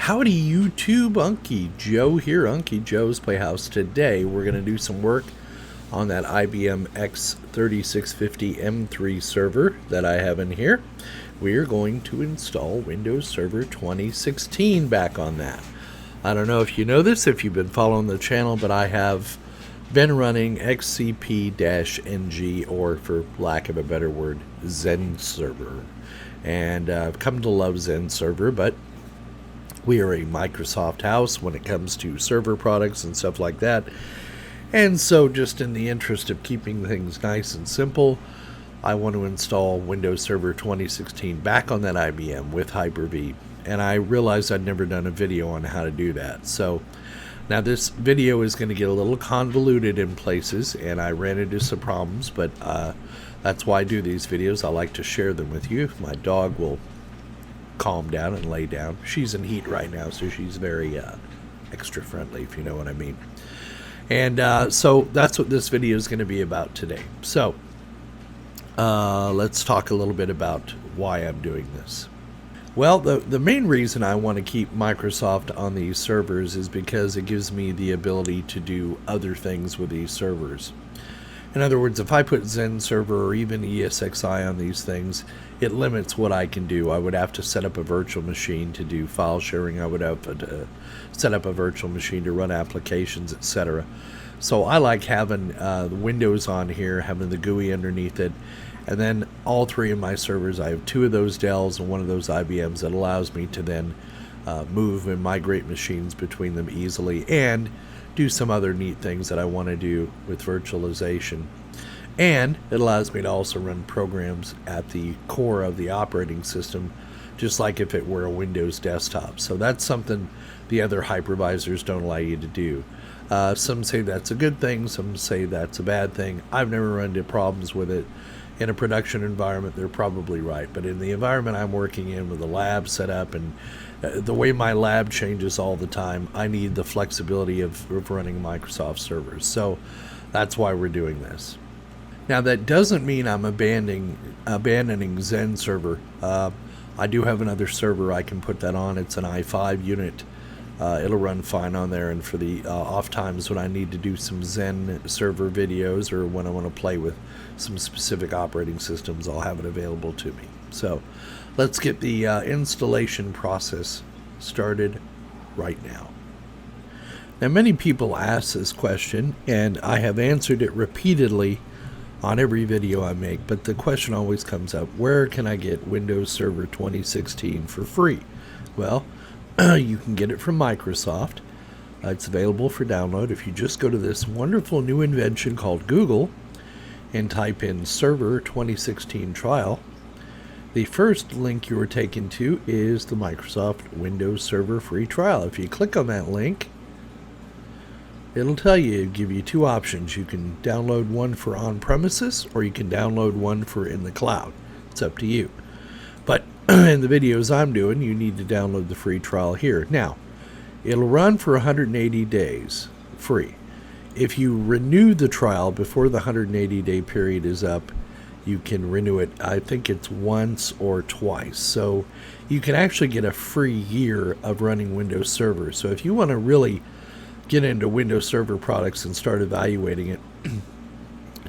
Howdy YouTube, Unky Joe here, Unky Joe's Playhouse. Today we're going to do some work on that IBM X3650-M3 server that I have in here. We are going to install Windows Server 2016 back on that. I don't know if you know this, if you've been following the channel, but I have been running XCP-NG, or for lack of a better word, Zen Server. And I've come to love Zen Server, but we are a Microsoft house when it comes to server products and stuff like that. And so just in the interest of keeping things nice and simple, I want to install Windows Server 2016 back on that IBM with HyperV. And I realized I'd never done a video on how to do that. So now this video is going to get a little convoluted in places, and I ran into some problems, but that's why I do these videos. I like to share them with you. My dog will calm down and lay down. She's in heat right now, so she's very extra friendly, if you know what I mean. And so that's what this video is going to be about today. So let's talk a little bit about why I'm doing this. Well, the main reason I want to keep Microsoft on these servers is because it gives me the ability to do other things with these servers. In other words, if I put Zen Server or even ESXi on these things, it limits what I can do. I would have to set up a virtual machine to do file sharing. I would have to set up a virtual machine to run applications, etc. So I like having the Windows on here, having the GUI underneath it, and then all three of my servers. I have two of those Dells and one of those IBMs that allows me to then move and migrate machines between them easily and do some other neat things that I want to do with virtualization. And it allows me to also run programs at the core of the operating system, just like if it were a Windows desktop. So that's something the other hypervisors don't allow you to do. Some say that's a good thing, some say that's a bad thing. I've never run into problems with it. In a production environment, they're probably right. But in the environment I'm working in with a lab set up and the way my lab changes all the time, I need the flexibility of running Microsoft servers. So that's why we're doing this. Now that doesn't mean I'm abandoning Zen Server. I do have another server I can put that on. It's an i5 unit. It'll run fine on there, and for the off times when I need to do some Zen Server videos or when I want to play with some specific operating systems, I'll have it available to me. So let's get the installation process started right now. Now many people ask this question, and I have answered it repeatedly on every video I make, but the question always comes up: where can I get Windows Server 2016 for free? Well, you can get it from Microsoft. It's available for download if you just go to this wonderful new invention called Google and type in Server 2016 trial. The first link you are taken to is the Microsoft Windows Server free trial. If you click on that link, it'll tell you, give you two options. You can download one for on-premises, or you can download one for in the cloud. It's up to you. But in the videos I'm doing, you need to download the free trial here. Now, it'll run for 180 days free. If you renew the trial before the 180-day period is up, you can renew it, I think it's once or twice. So you can actually get a free year of running Windows Server. So if you want to really get into Windows Server products and start evaluating it,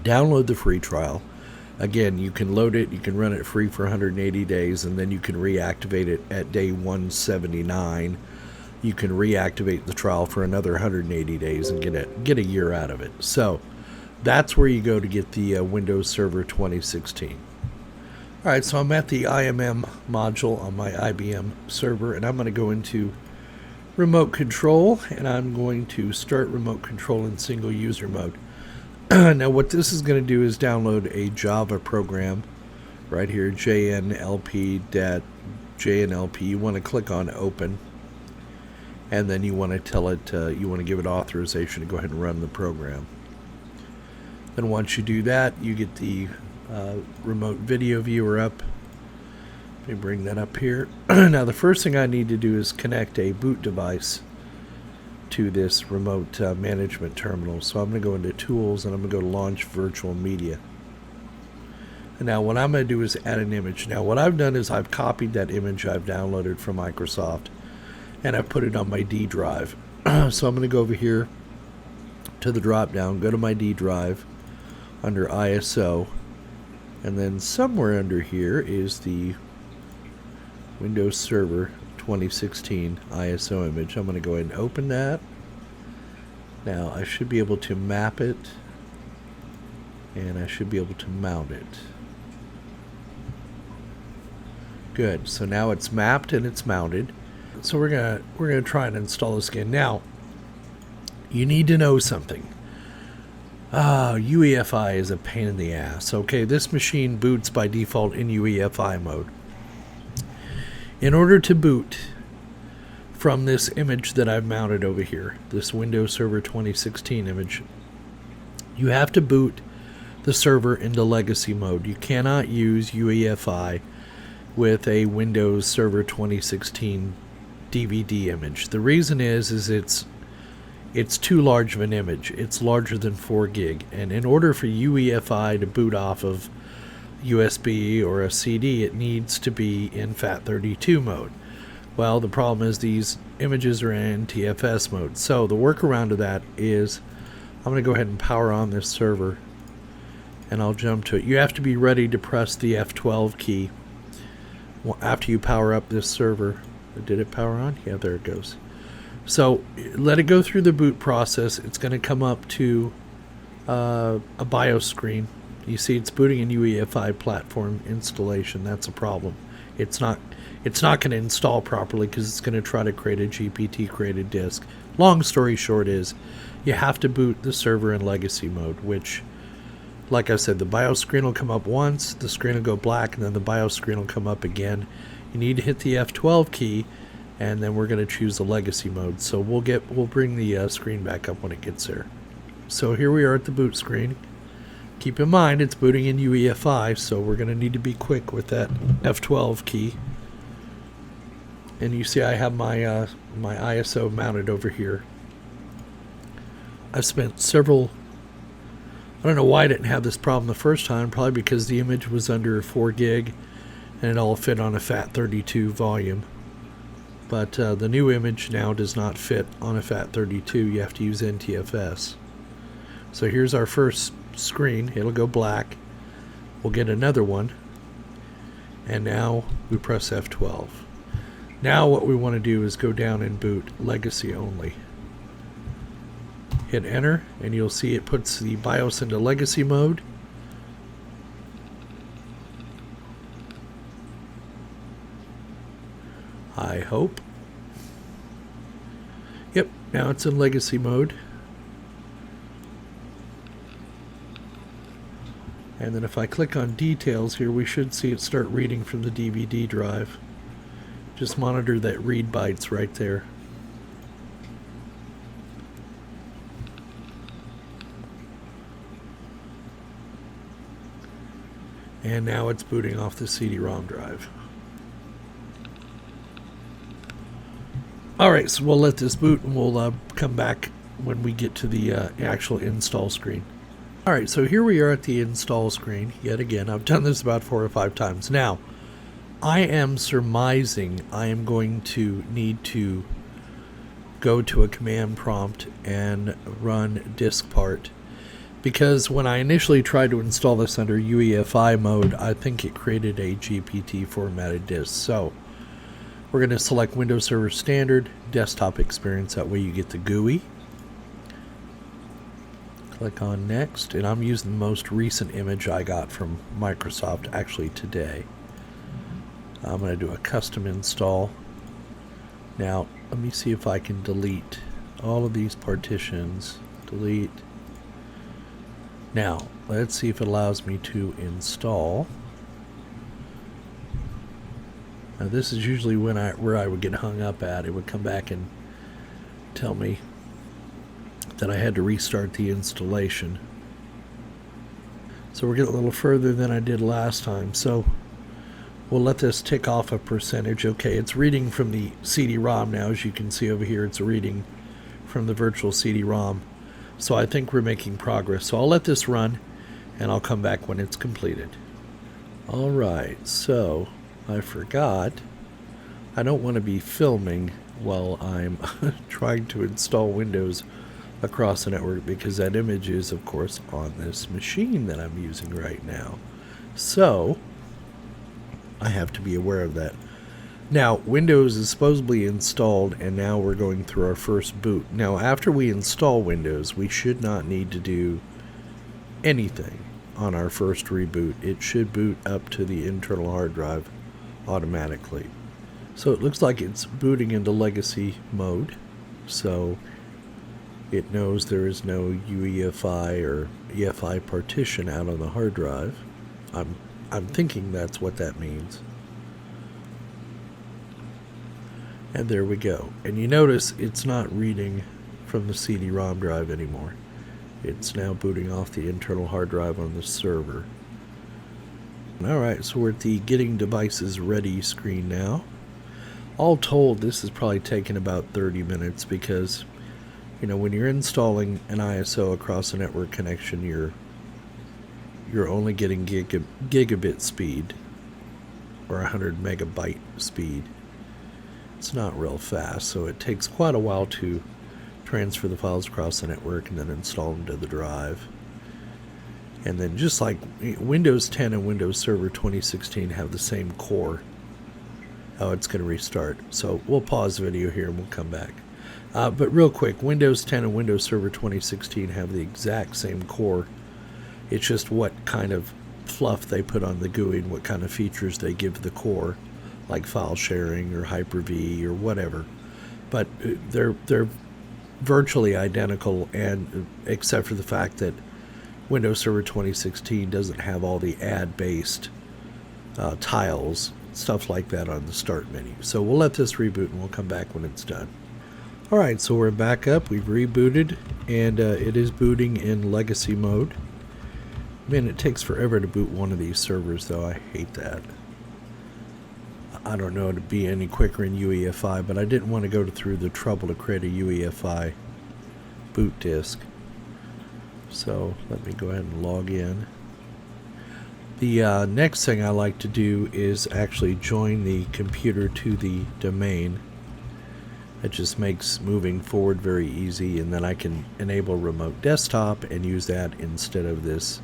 download the free trial. Again, you can load it, you can run it free for 180 days, and then you can reactivate it at day 179. You can reactivate the trial for another 180 days and get a year out of it. So that's where you go to get the Windows Server 2016. All right, so I'm at the IMM module on my IBM server, and I'm going to go into remote control, and I'm going to start remote control in single user mode. Now what this is going to do is download a Java program right here, JNLP. You want to click on open, and then you want to tell it, you want to give it authorization to go ahead and run the program. Then once you do that, you get the remote video viewer up. Let me bring that up here. Now the first thing I need to do is connect a boot device to this remote management terminal. So I'm going to go into Tools, and I'm going to go to Launch Virtual Media. And now what I'm going to do is add an image. Now what I've done is I've copied that image I've downloaded from Microsoft, and I put it on my D drive. So I'm going to go over here to the drop down, go to my D drive under ISO, and then somewhere under here is the Windows Server 2016 ISO image. I'm going to go ahead and open that. Now I should be able to map it, and I should be able to mount it. Good. So now it's mapped and it's mounted. So we're gonna try and install this again. Now you need to know something. UEFI is a pain in the ass. Okay, this machine boots by default in UEFI mode. In order to boot from this image that I've mounted over here, this Windows Server 2016 image, you have to boot the server into legacy mode. You cannot use UEFI with a Windows Server 2016 DVD image. The reason is it's too large of an image. It's larger than 4 gig, and in order for UEFI to boot off of USB or a CD, it needs to be in FAT32 mode. Well, the problem is these images are in TFS mode. So the workaround to that is I'm going to go ahead and power on this server, and I'll jump to it. You have to be ready to press the F12 key after you power up this server. Did it power on? Yeah, there it goes. So let it go through the boot process. It's going to come up to a BIOS screen. You see it's booting in UEFI platform installation. That's a problem. It's not going to install properly because it's going to try to create a GPT created disk. Long story short is you have to boot the server in legacy mode, which, like I said, the BIOS screen will come up once, the screen will go black, and then the BIOS screen will come up again. You need to hit the F12 key, and then we're going to choose the legacy mode. So we'll bring the screen back up when it gets there. So here we are at the boot screen. Keep in mind it's booting in UEFI, so we're going to need to be quick with that F12 key. And you see I have my my ISO mounted over here. I've spent several, I don't know why I didn't have this problem the first time, probably because the image was under 4 gig and it all fit on a FAT32 volume. But the new image now does not fit on a FAT32. You have to use NTFS. So here's our first screen. It'll go black. We'll get another one. And now we press F12. Now what we want to do is go down and boot legacy only. Hit enter, and you'll see it puts the BIOS into legacy mode. I hope. Yep, now it's in legacy mode. And then if I click on details here, we should see it start reading from the DVD drive. Just monitor that read bytes right there. And now it's booting off the CD-ROM drive. Alright, so we'll let this boot and we'll come back when we get to the actual install screen. Alright, so here we are at the install screen. Yet again, I've done this about 4 or 5 times. Now, I am surmising I am going to need to go to a command prompt and run diskpart, because when I initially tried to install this under UEFI mode, I think it created a GPT formatted disk. So we're going to select Windows Server Standard, Desktop Experience. That way you get the GUI. Click on Next, and I'm using the most recent image I got from Microsoft actually today. I'm going to do a custom install. Now, let me see if I can delete all of these partitions. Delete. Now, let's see if it allows me to install. Now, this is usually where I would get hung up at. It would come back and tell me that I had to restart the installation. So we're getting a little further than I did last time. So we'll let this tick off a percentage. Okay, it's reading from the CD-ROM now. As you can see over here, it's reading from the virtual CD-ROM. So I think we're making progress. So I'll let this run, and I'll come back when it's completed. Alright, so I forgot. I don't want to be filming while I'm trying to install Windows across the network, because that image is, of course, on this machine that I'm using right now. So I have to be aware of that. Now, Windows is supposedly installed, and now we're going through our first boot. Now, after we install Windows, we should not need to do anything on our first reboot. It should boot up to the internal hard drive automatically. So it looks like it's booting into legacy mode. So it knows there is no UEFI or EFI partition out on the hard drive. I'm thinking that's what that means. And there we go. And you notice it's not reading from the CD-ROM drive anymore. It's now booting off the internal hard drive on the server. Alright, so we're at the Getting Devices Ready screen now. All told, this has probably taken about 30 minutes because, you know, when you're installing an ISO across a network connection, you're only getting gigabit speed or 100 megabyte speed. It's not real fast, so it takes quite a while to transfer the files across the network and then install them to the drive. And then just like Windows 10 and Windows Server 2016 have the same core, oh, it's going to restart. So we'll pause the video here and we'll come back. But real quick, Windows 10 and Windows Server 2016 have the exact same core. It's just what kind of fluff they put on the GUI and what kind of features they give the core, like file sharing or HyperV or whatever. But they're virtually identical, and except for the fact that Windows Server 2016 doesn't have all the add-based tiles, stuff like that on the start menu. So we'll let this reboot and we'll come back when it's done. Alright, so we're back up, we've rebooted, and it is booting in legacy mode. Man, it takes forever to boot one of these servers, though. I hate that. I don't know to be any quicker in UEFI, but I didn't want to go through the trouble to create a UEFI boot disk. So let me go ahead and log in. The next thing I like to do is actually join the computer to the domain. It just makes moving forward very easy, and then I can enable remote desktop and use that instead of this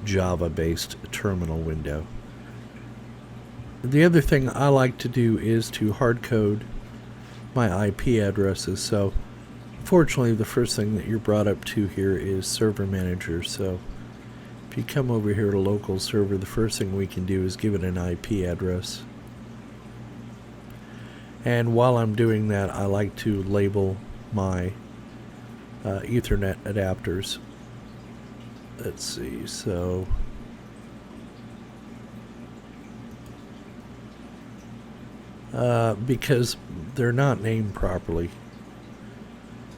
Java-based terminal window. The other thing I like to do is to hard code my IP addresses. So fortunately, the first thing that you're brought up to here is Server Manager. So if you come over here to local server, the first thing we can do is give it an IP address. And while I'm doing that, I like to label my Ethernet adapters. Let's see, so because they're not named properly.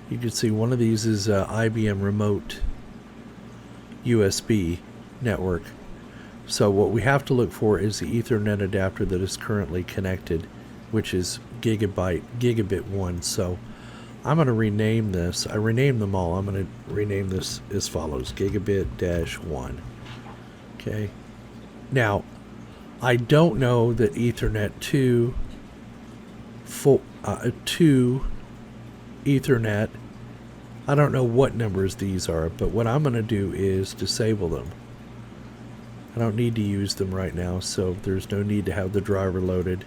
You can see one of these is IBM Remote USB network. So what we have to look for is the Ethernet adapter that is currently connected, which is gigabit 1. So I'm going to rename this. I renamed them all. I'm going to rename this as follows: gigabit-1. Okay. Now, I don't know that Ethernet 2 Ethernet, I don't know what numbers these are, but what I'm going to do is disable them. I don't need to use them right now, so there's no need to have the driver loaded.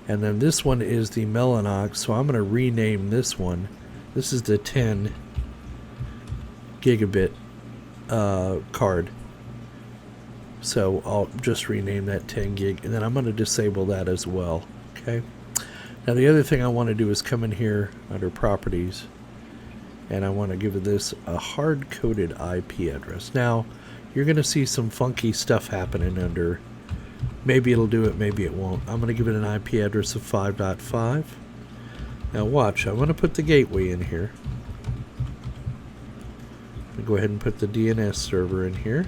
And then this one is the Mellanox, so I'm going to rename this one. This is the 10 gigabit card. So I'll just rename that 10 gig, and then I'm going to disable that as well. Okay. Now the other thing I want to do is come in here under Properties, and I want to give this a hard-coded IP address. Now you're going to see some funky stuff happening under. Maybe it'll do it, maybe it won't. I'm going to give it an IP address of 5.5. Now watch, I'm going to put the gateway in here. I'm going to go ahead and put the DNS server in here.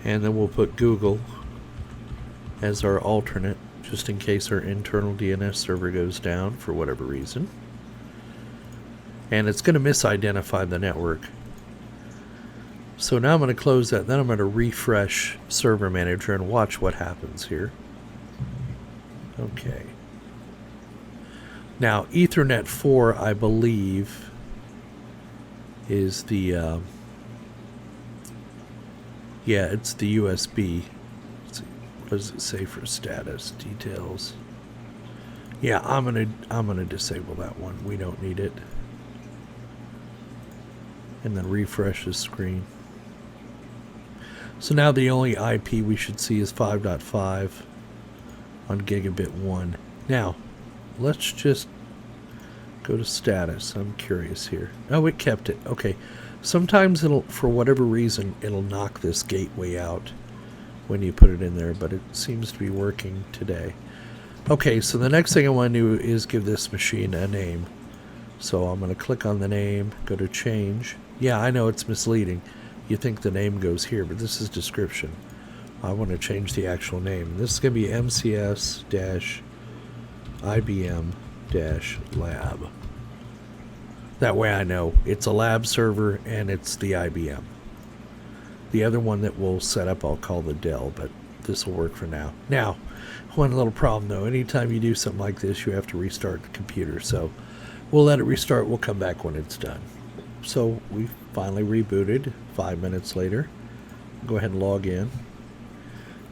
And then we'll put Google as our alternate, just in case our internal DNS server goes down for whatever reason. And it's going to misidentify the network. So now I'm going to close that. Then I'm going to refresh Server Manager and watch what happens here. Okay. Now, Ethernet 4, I believe, is the, yeah, it's the USB. Let's see, what does it say for status details? Yeah, I'm gonna disable that one. We don't need it. And then refresh the screen. So now the only IP we should see is 5.5 on gigabit 1. Now, let's just go to status. I'm curious here. Oh, it kept it. Okay. Sometimes it'll, for whatever reason, it'll knock this gateway out when you put it in there, but it seems to be working today. Okay, so the next thing I want to do is give this machine a name. So I'm going to click on the name, go to change. Yeah, I know it's misleading. You think the name goes here, but this is description. I want to change the actual name. This is going to be MCS-IBM-Lab. That way I know it's a lab server and it's the IBM. The other one that we'll set up I'll call the Dell, but this will work for now. Now, one little problem though, anytime you do something like this you have to restart the computer, so we'll let it restart. We'll come back when it's done. So we finally rebooted 5 minutes later. Go ahead and log in.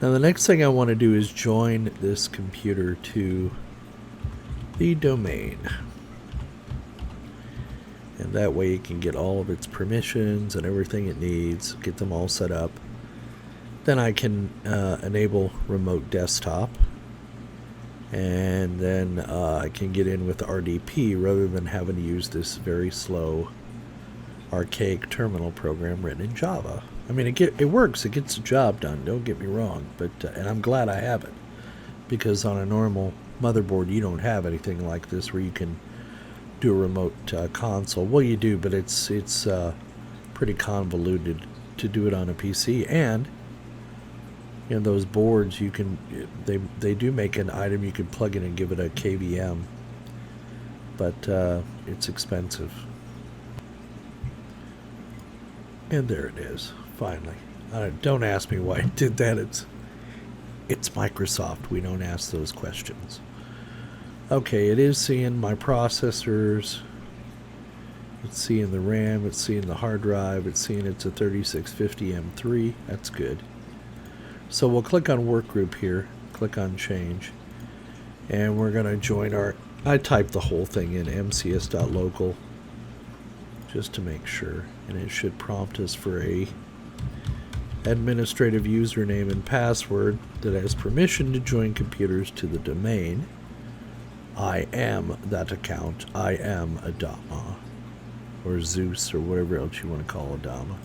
Now the next thing I want to do is join this computer to the domain. And that way it can get all of its permissions and everything it needs, get them all set up. Then I can enable remote desktop. And then I can get in with RDP rather than having to use this very slow, archaic terminal program written in Java. I mean, it works. It gets the job done. Don't get me wrong. But and I'm glad I have it, because on a normal motherboard you don't have anything like this where you can do a remote console. Well, you do, but it's pretty convoluted to do it on a PC. And you know, those boards, you can they do make an item you can plug in and give it a KVM, but it's expensive. And there it is, finally. Don't ask me why I did that. It's Microsoft. We don't ask those questions. Okay, it is seeing my processors. It's seeing the RAM. It's seeing the hard drive. It's seeing it's a 3650-M3. That's good. So we'll click on Workgroup here. Click on Change. And we're going to join our... I typed the whole thing in mcs.local just to make sure. And it should prompt us for a administrative username and password that has permission to join computers to the domain. I am that account. I am Adama, or Zeus, or whatever else you want to call Adama.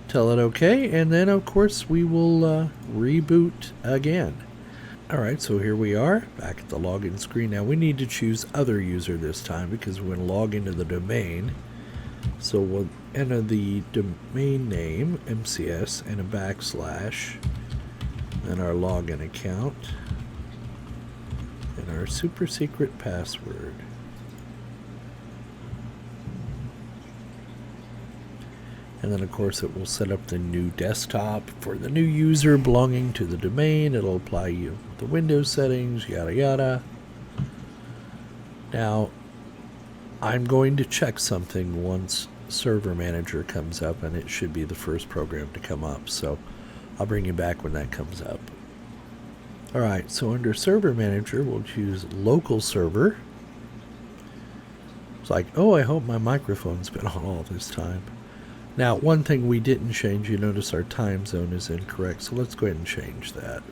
Tell it OK, and then of course we will reboot again. Alright, so here we are, back at the login screen. Now we need to choose other user this time because we're going to log into the domain. So we'll enter the domain name, MCS, and a backslash, and our login account. And our super secret password. And then of course it will set up the new desktop for the new user belonging to the domain. It'll apply you the Windows settings, yada yada. Now I'm going to check something once Server Manager comes up, and it should be the first program to come up, so I'll bring you back when that comes up. Alright, so under Server Manager, we'll choose Local Server. It's like, oh, I hope my microphone's been on all this time. Now, one thing we didn't change, you notice our time zone is incorrect, so let's go ahead and change that.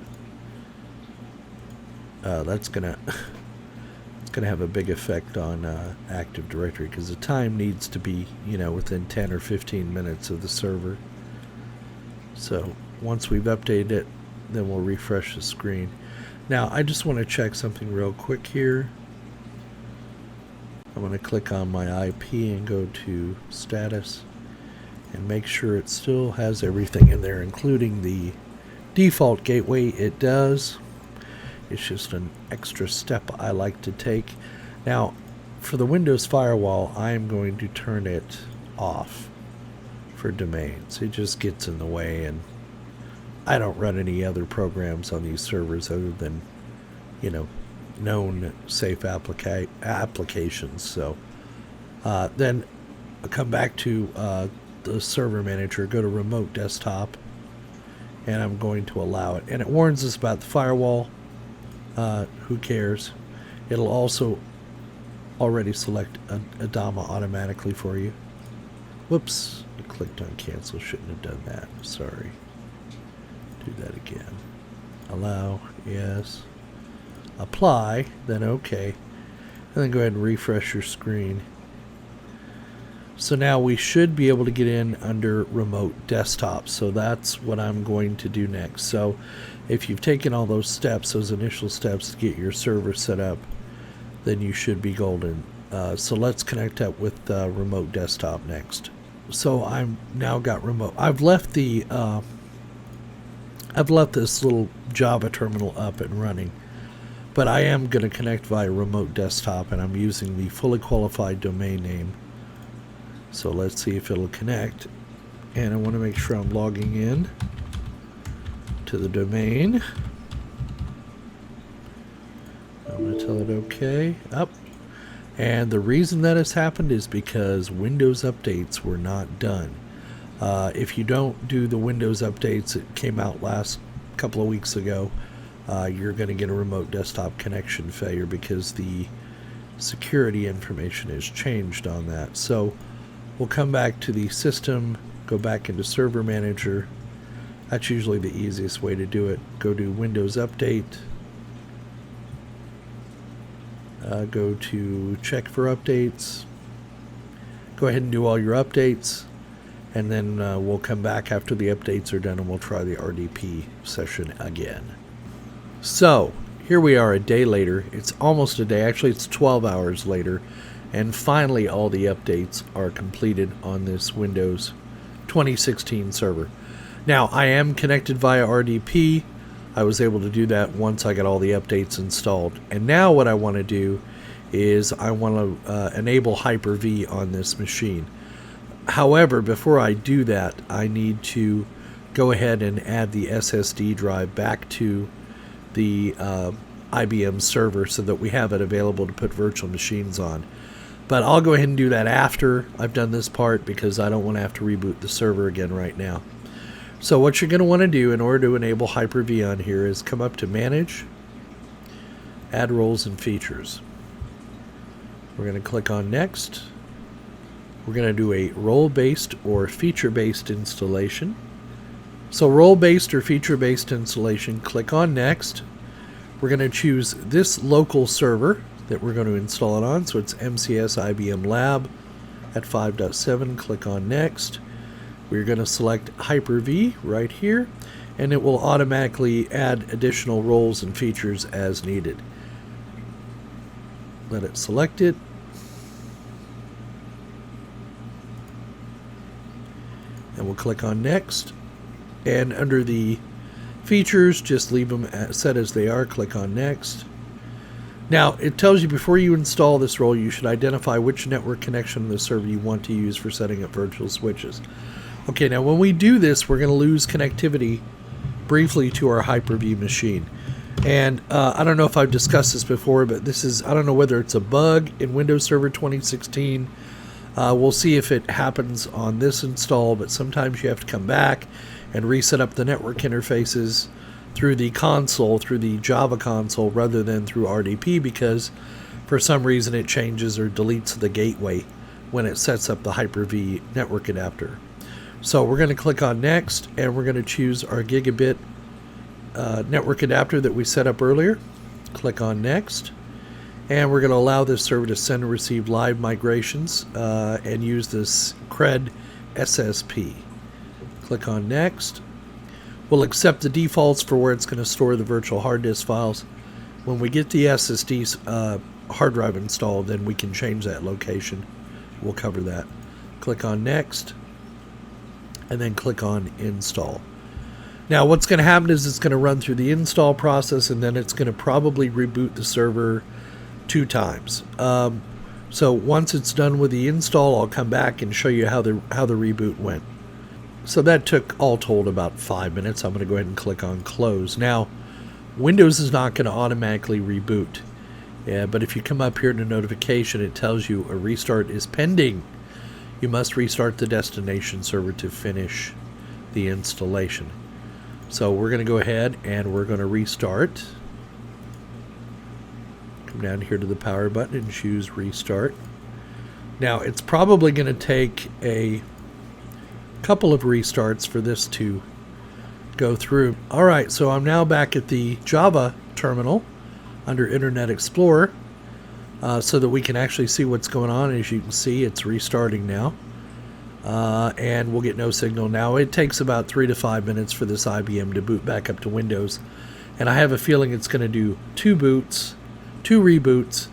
That's gonna have a big effect on Active Directory, because the time needs to be, you know, within 10 or 15 minutes of the server. So once we've updated it, then we'll refresh the screen. Now I just want to check something real quick here. I'm going to click on my IP and go to status and make sure it still has everything in there, including the default gateway. It does. It's just an extra step I like to take. Now for the Windows firewall, I am going to turn it off for domains. It just gets in the way, and I don't run any other programs on these servers other than, you know, known safe applications. So then I'll come back to the server manager, go to remote desktop, and I'm going to allow it. And it warns us about the firewall. Who cares? It'll also already select Adama automatically for you. Whoops, I clicked on cancel, shouldn't have done that, sorry. Do that again. Allow, yes. Apply, then okay. And then go ahead and refresh your screen. So now we should be able to get in under remote desktop. So that's what I'm going to do next. So if you've taken all those steps, those initial steps to get your server set up, then you should be golden. So let's connect up with remote desktop next. So I'm now got remote. I've left this little Java terminal up and running, but I am going to connect via remote desktop, and I'm using the fully qualified domain name. So let's see if it'll connect. And I want to make sure I'm logging in to the domain. I'm going to tell it okay. Up. And the reason that has happened is because Windows updates were not done. If you don't do the Windows updates, it came out last couple of weeks ago, you're going to get a remote desktop connection failure because the security information has changed on that. So we'll come back to the system, go back into Server Manager. That's usually the easiest way to do it. Go to Windows Update. Go to check for updates. Go ahead and do all your updates, and then we'll come back after the updates are done and we'll try the RDP session again. So here we are a day later. It's almost a day. Actually, it's 12 hours later, and finally all the updates are completed on this Windows 2016 server. Now I am connected via RDP. I was able to do that once I got all the updates installed. And now what I want to do is I want to enable HyperV on this machine. However, before I do that, I need to go ahead and add the SSD drive back to the IBM server so that we have it available to put virtual machines on. But I'll go ahead and do that after I've done this part because I don't want to have to reboot the server again right now. So what you're going to want to do in order to enable HyperV on here is come up to Manage, Add Roles and Features. We're going to click on Next. We're going to do a role-based or feature-based installation. So role-based or feature-based installation, click on Next. We're going to choose this local server that we're going to install it on. So it's MCS IBM Lab at 5.7. Click on Next. We're going to select HyperV right here, and it will automatically add additional roles and features as needed. Let it select it. And we'll click on Next. And under the features, just leave them set as they are. Click on Next. Now, it tells you before you install this role, you should identify which network connection on the server you want to use for setting up virtual switches. Okay, now when we do this, we're going to lose connectivity briefly to our HyperV machine. And I don't know if I've discussed this before, but this is, I don't know whether it's a bug in Windows Server 2016. We'll see if it happens on this install, but sometimes you have to come back and reset up the network interfaces through the console, through the Java console, rather than through RDP, because for some reason it changes or deletes the gateway when it sets up the HyperV network adapter. So we're going to click on Next, and we're going to choose our gigabit network adapter that we set up earlier. Click on Next, and we're going to allow this server to send and receive live migrations and use this CRED SSP. Click on Next. We'll accept the defaults for where it's going to store the virtual hard disk files. When we get the SSD hard drive installed, then we can change that location. We'll cover that. Click on Next, and then click on Install. Now what's going to happen is it's going to run through the install process, and then it's going to probably reboot the server 2 times. So once it's done with the install, I'll come back and show you how the reboot went. So that took all told about 5 minutes. I'm going to go ahead and click on close. Now, Windows is not going to automatically reboot. Yeah, but if you come up here to notification, it tells you a restart is pending. You must restart the destination server to finish the installation. So we're going to go ahead and we're going to restart. Come down here to the power button and choose restart. Now it's probably going to take a couple of restarts for this to go through. Alright, so I'm now back at the Java terminal under Internet Explorer so that we can actually see what's going on. As you can see, it's restarting now. And we'll get no signal now. It takes about 3 to 5 minutes for this IBM to boot back up to Windows. And I have a feeling it's going to do 2 boots, 2 reboots,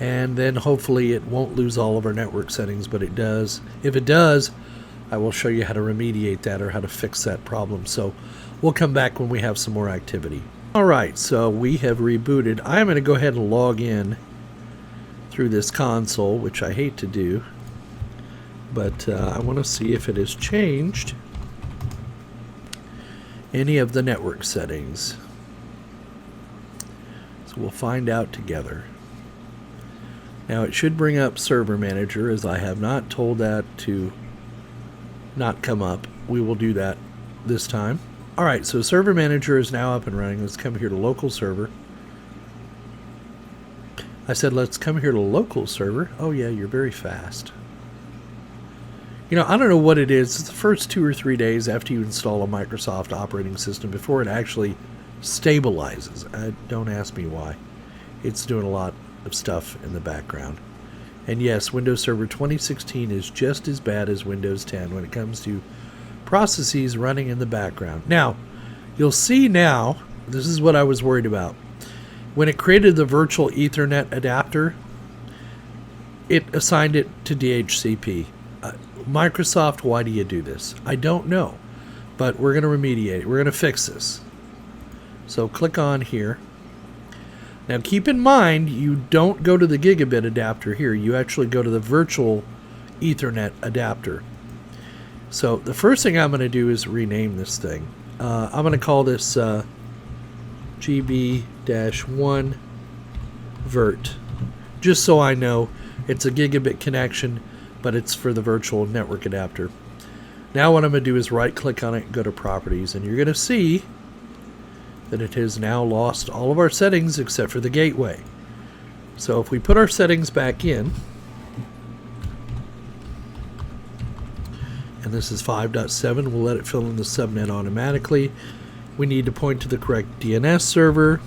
and then hopefully it won't lose all of our network settings, but it does. If it does, I will show you how to remediate that or how to fix that problem. So we'll come back when we have some more activity. Alright, so we have rebooted. I'm going to go ahead and log in through this console, which I hate to do. But I want to see if it has changed any of the network settings. So we'll find out together. Now it should bring up Server Manager, as I have not told that to not come up. We will do that this time. Alright, so Server Manager is now up and running. Let's come here to Local Server. I said let's come here to Local Server. Oh yeah, you're very fast. You know, I don't know what it is. It's the first 2 or 3 days after you install a Microsoft operating system before it actually stabilizes. Don't ask me why. It's doing a lot of stuff in the background. And yes, Windows Server 2016 is just as bad as Windows 10 when it comes to processes running in the background. Now, you'll see now, this is what I was worried about. When it created the virtual Ethernet adapter, it assigned it to DHCP. Microsoft, why do you do this? I don't know, but we're going to remediate it. We're going to fix this. So click on here. Now keep in mind, you don't go to the gigabit adapter here. You actually go to the virtual Ethernet adapter. So the first thing I'm going to do is rename this thing. I'm going to call this GB-1 Vert, just so I know it's a gigabit connection, but it's for the virtual network adapter. Now what I'm going to do is right click on it and go to Properties, and you're going to see that it has now lost all of our settings except for the gateway. So if we put our settings back in, and this is 5.7, we'll let it fill in the subnet automatically. We need to point to the correct DNS server.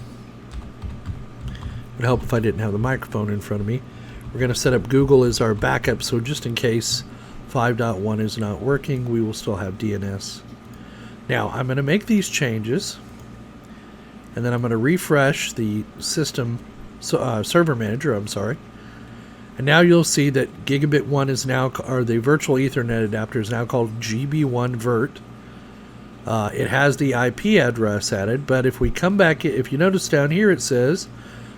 It would help if I didn't have the microphone in front of me. We're going to set up Google as our backup, so just in case 5.1 is not working, we will still have DNS. Now I'm going to make these changes, and then I'm going to refresh the system server manager. And now you'll see that Gigabit 1 is now, or the virtual Ethernet adapter is now called GB1 Vert. It has the IP address added, but if we come back, if you notice down here it says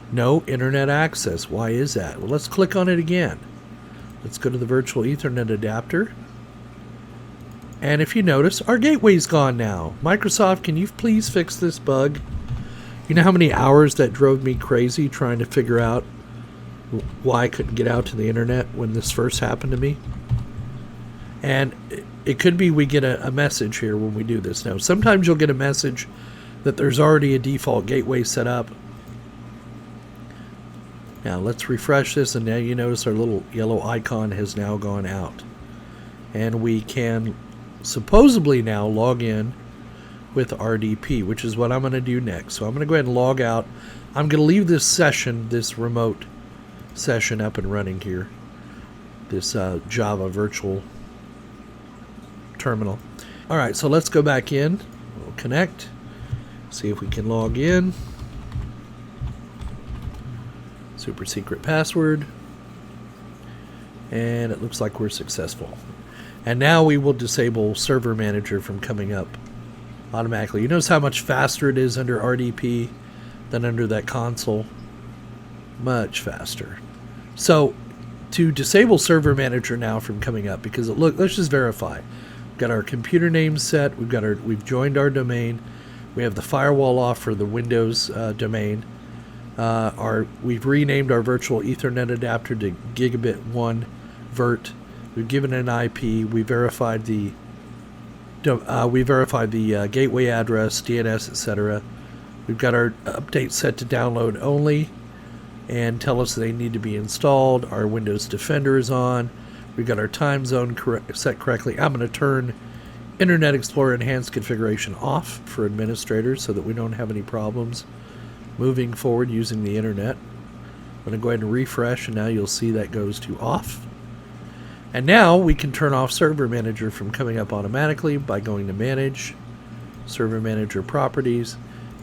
no internet access. Why is that? Well, let's click on it again. Let's go to the virtual Ethernet adapter. And if you notice, our gateway's gone now. Microsoft, can you please fix this bug? You know how many hours that drove me crazy trying to figure out why I couldn't get out to the internet when this first happened to me? And it could be we get a message here when we do this. Now, sometimes you'll get a message that there's already a default gateway set up. Now, let's refresh this, and now you notice our little yellow icon has now gone out. And we can supposedly now log in with RDP, which is what I'm going to do next. So I'm going to go ahead and log out. I'm going to leave this session, this remote session, up and running here. This Java virtual terminal. Alright, so let's go back in. We'll connect. See if we can log in. Super secret password. And it looks like we're successful. And now we will disable Server Manager from coming up automatically. You notice how much faster it is under RDP than under that console? Much faster. So to disable Server Manager now from coming up, because let's just verify. Got our computer name set. We've joined our domain. We have the firewall off for the Windows domain. We've renamed our virtual Ethernet adapter to Gigabit 1 Vert. We've given it an IP. We verified the gateway address, DNS, etc. We've got our updates set to download only and tell us they need to be installed. Our Windows Defender is on. We've got our time zone set correctly. I'm going to turn Internet Explorer Enhanced Configuration off for administrators so that we don't have any problems moving forward using the internet. I'm going to go ahead and refresh, and now you'll see that goes to off. And now we can turn off Server Manager from coming up automatically by going to Manage, Server Manager Properties,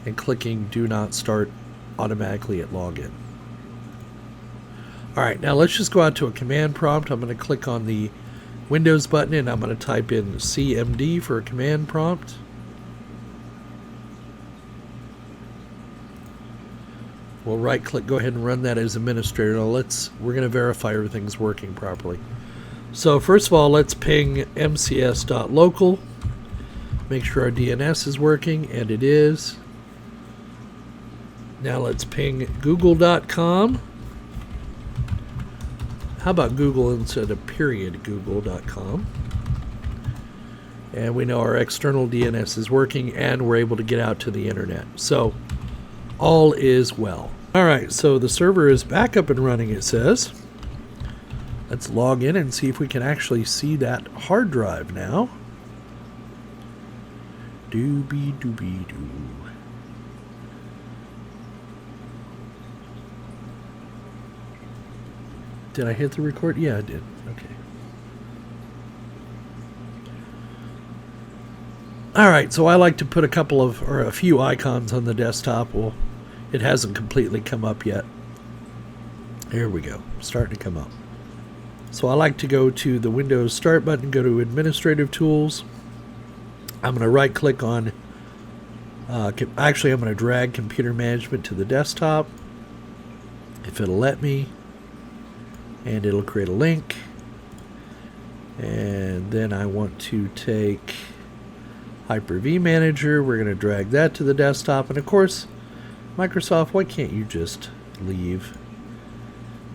and clicking Do Not Start Automatically at Login. Alright, now let's just go out to a command prompt. I'm going to click on the Windows button and I'm going to type in CMD for a command prompt. We'll right click, go ahead and run that as administrator. Now we're going to verify everything's working properly. So first of all, let's ping mcs.local. Make sure our DNS is working, and it is. Now let's ping google.com. How about Google instead of period google.com? And we know our external DNS is working and we're able to get out to the internet. So all is well. Alright, so the server is back up and running, it says. Let's log in and see if we can actually see that hard drive now. Doobie-doobie-doo. Did I hit the record? Yeah, I did. Okay. Alright, so I like to put a few icons on the desktop. Well, it hasn't completely come up yet. Here we go. Starting to come up. So I like to go to the Windows Start button, go to Administrative Tools. I'm going to right click on, actually I'm going to drag Computer Management to the desktop, if it'll let me. And it'll create a link. And then I want to take HyperV Manager. We're going to drag that to the desktop. And of course, Microsoft, why can't you just leave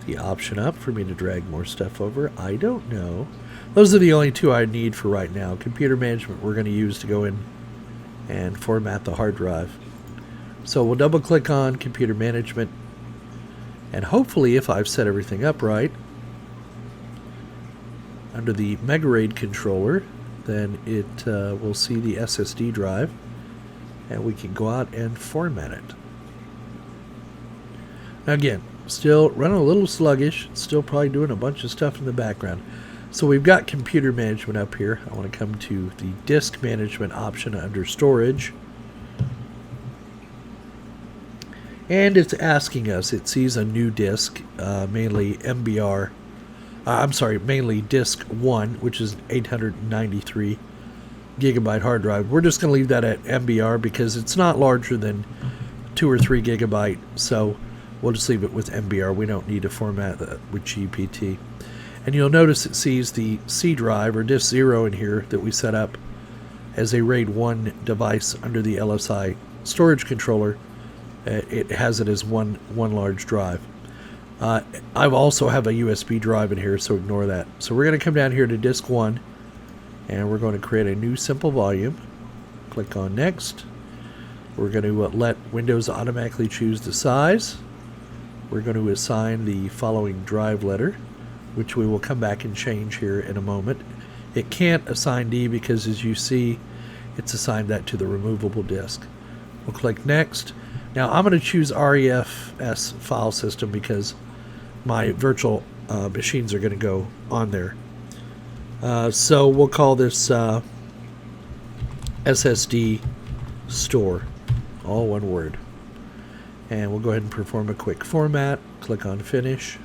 the option up for me to drag more stuff over? I don't know. Those are the only two I need for right now. Computer Management we're going to use to go in and format the hard drive. So we'll double click on Computer Management. And hopefully, if I've set everything up right, under the MegaRAID controller, then it will see the SSD drive, and we can go out and format it. Now again, still running a little sluggish, still probably doing a bunch of stuff in the background. So we've got Computer Management up here. I want to come to the Disk Management option under Storage. And it's asking us, it sees a new disk, mainly mainly disk 1, which is an 893 gigabyte hard drive. We're just going to leave that at MBR because it's not larger than 2 or 3 gigabyte, so we'll just leave it with MBR. We don't need to format that with GPT. And you'll notice it sees the C drive or disk 0 in here that we set up as a RAID 1 device under the LSI storage controller. It has it as one large drive. I also have a USB drive in here, so ignore that. So we're going to come down here to disk 1, and we're going to create a new simple volume. Click on Next. We're going to let Windows automatically choose the size. We're going to assign the following drive letter, which we will come back and change here in a moment. It can't assign D because, as you see, it's assigned that to the removable disk. We'll click Next. Now I'm going to choose REFS file system because my virtual machines are going to go on there. So we'll call this SSD store, all one word. And we'll go ahead and perform a quick format. Click on Finish.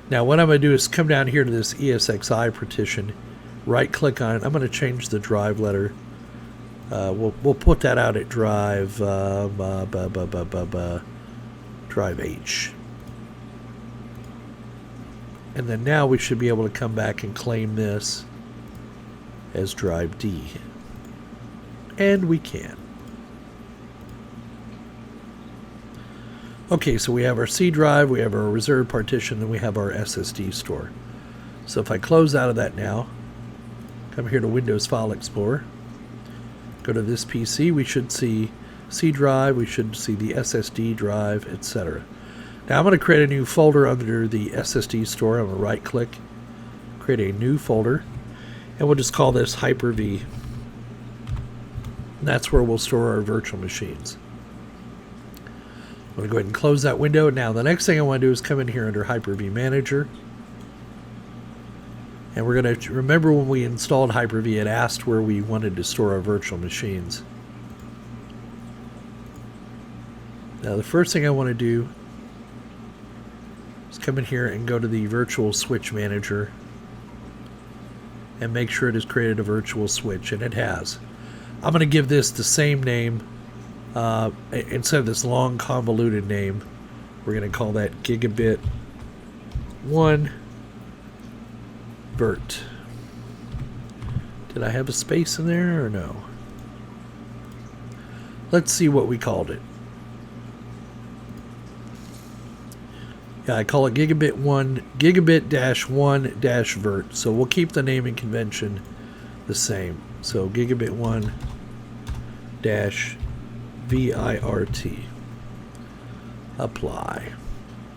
Now what I'm going to do is come down here to this ESXi partition, right click on it. I'm going to change the drive letter. We'll put that out at drive drive H. And then now we should be able to come back and claim this as drive D. And we can. Okay, so we have our C drive, we have our reserved partition, and we have our SSD store. So if I close out of that now, come here to Windows File Explorer, go to this PC, we should see C drive, we should see the SSD drive, etc. Now I'm going to create a new folder under the SSD store. I'm going to right click, create a new folder, and we'll just call this HyperV. And that's where we'll store our virtual machines. I'm going to go ahead and close that window. Now the next thing I want to do is come in here under HyperV Manager. And we're going to remember when we installed HyperV, it asked where we wanted to store our virtual machines. Now the first thing I want to do is come in here and go to the Virtual Switch Manager and make sure it has created a virtual switch, and it has. I'm going to give this the same name. Instead of this long convoluted name, we're going to call that Gigabit 1 Vert. Did I have a space in there or no? Let's see what we called it. Yeah, I call it Gigabit 1, Gigabit-1 Vert. So we'll keep the naming convention the same. So Gigabit 1 VIRT. Apply.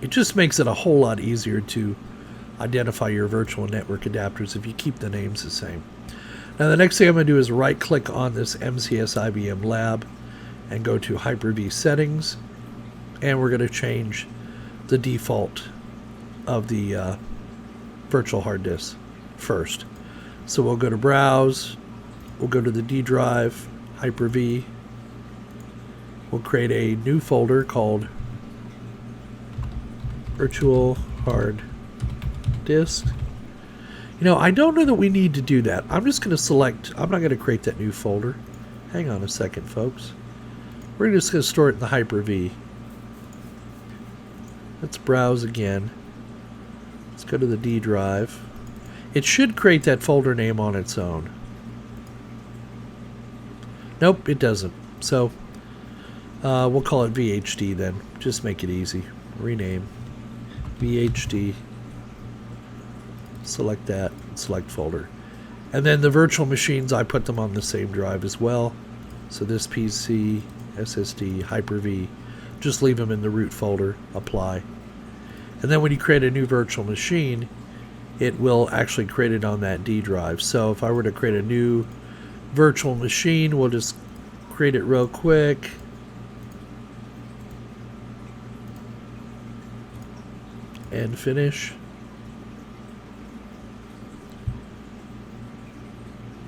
It just makes it a whole lot easier to identify your virtual network adapters if you keep the names the same. Now the next thing I'm going to do is right click on this MCS IBM Lab and go to HyperV settings, and we're going to change the default of the virtual hard disk first. So we'll go to Browse, we'll go to the D drive, HyperV. We'll create a new folder called Virtual Hard Disk. You know, I don't know that we need to do that. I'm just going to select, I'm not going to create that new folder. Hang on a second, folks. We're just going to store it in the HyperV. Let's browse again. Let's go to the D drive. It should create that folder name on its own. Nope, it doesn't. So we'll call it VHD then. Just make it easy. Rename. VHD. Select that. Select folder. And then the virtual machines, I put them on the same drive as well. So this PC, SSD, HyperV, just leave them in the root folder. Apply. And then when you create a new virtual machine, it will actually create it on that D drive. So if I were to create a new virtual machine, we'll just create it real quick. And finish.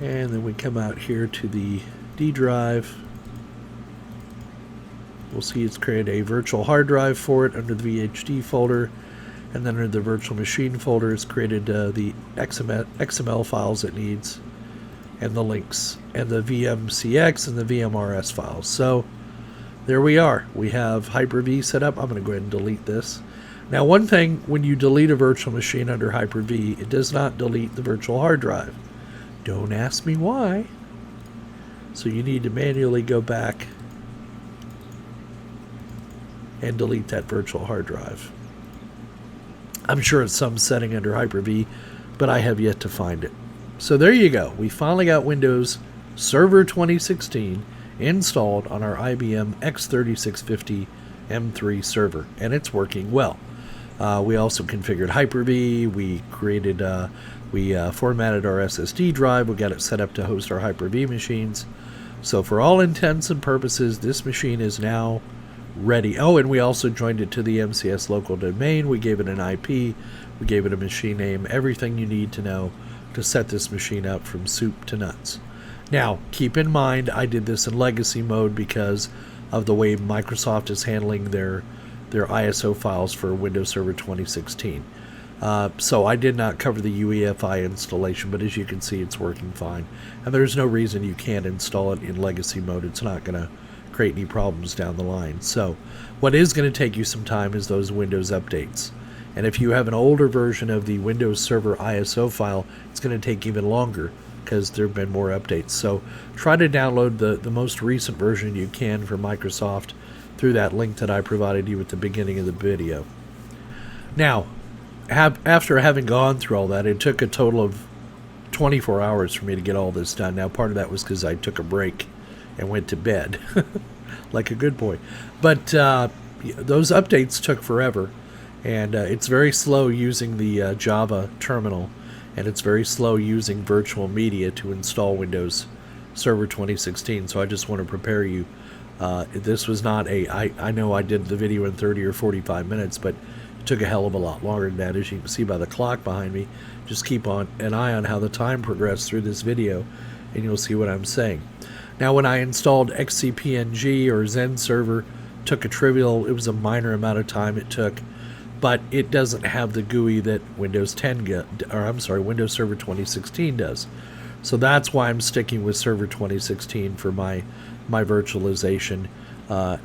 And then we come out here to the D drive. We'll see it's created a virtual hard drive for it under the VHD folder. And then under the virtual machine folder, it's created the XML files it needs, and the links, and the VMCX and the VMRS files. So there we are. We have HyperV set up. I'm going to go ahead and delete this. Now, one thing, when you delete a virtual machine under HyperV, it does not delete the virtual hard drive. Don't ask me why. So you need to manually go back and delete that virtual hard drive. I'm sure it's some setting under HyperV, but I have yet to find it. So there you go. We finally got Windows Server 2016 installed on our IBM X3650-M3 server, and it's working well. We also configured HyperV. We created, formatted our SSD drive. We got it set up to host our HyperV machines. So for all intents and purposes, this machine is now ready. Oh, and we also joined it to the MCS local domain. We gave it an IP. We gave it a machine name. Everything you need to know to set this machine up from soup to nuts. Now, keep in mind, I did this in legacy mode because of the way Microsoft is handling their ISO files for Windows Server 2016. So I did not cover the UEFI installation, but as you can see, it's working fine. And there's no reason you can't install it in legacy mode. It's not going to create any problems down the line. So what is going to take you some time is those Windows updates. And if you have an older version of the Windows Server ISO file, it's going to take even longer because there have been more updates. So try to download the most recent version you can for Microsoft through that link that I provided you at the beginning of the video. Now, after having gone through all that, it took a total of 24 hours for me to get all this done. Now, part of that was because I took a break and went to bed like a good boy. But those updates took forever, and it's very slow using the Java terminal, and it's very slow using virtual media to install Windows Server 2016. So I just want to prepare you. This was not I know I did the video in 30 or 45 minutes, but it took a hell of a lot longer than that, as you can see by the clock behind me. Just keep an eye on how the time progressed through this video, and you'll see what I'm saying. Now, when I installed XCPNG or Zen Server, it was a minor amount of time it took, but it doesn't have the GUI that Windows Server 2016 does. So that's why I'm sticking with Server 2016 for my virtualization.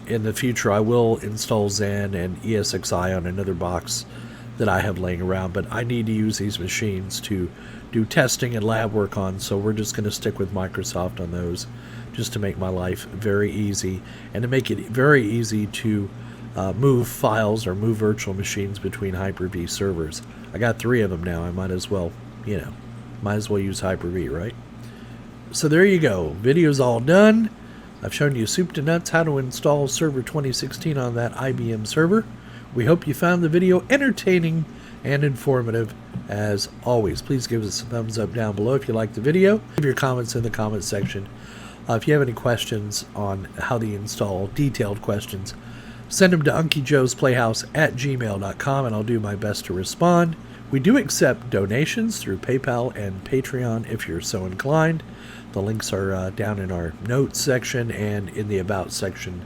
In the future, I will install Zen and ESXi on another box that I have laying around, but I need to use these machines to do testing and lab work on, so we're just going to stick with Microsoft on those, just to make my life very easy, and to make it very easy to move files or move virtual machines between HyperV servers. I got 3 of them now. I might as well use HyperV, right? So there you go. Video's all done. I've shown you soup to nuts how to install Server 2016 on that IBM server. We hope you found the video entertaining and informative as always. Please give us a thumbs up down below if you liked the video. Leave your comments in the comment section. If you have any questions on how to install, detailed questions, send them to unclejoesplayhouse@gmail.com, and I'll do my best to respond. We do accept donations through PayPal and Patreon if you're so inclined. The links are down in our notes section and in the About section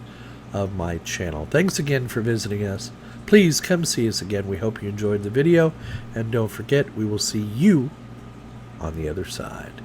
of my channel. Thanks again for visiting us. Please come see us again. We hope you enjoyed the video, and don't forget, we will see you on the other side.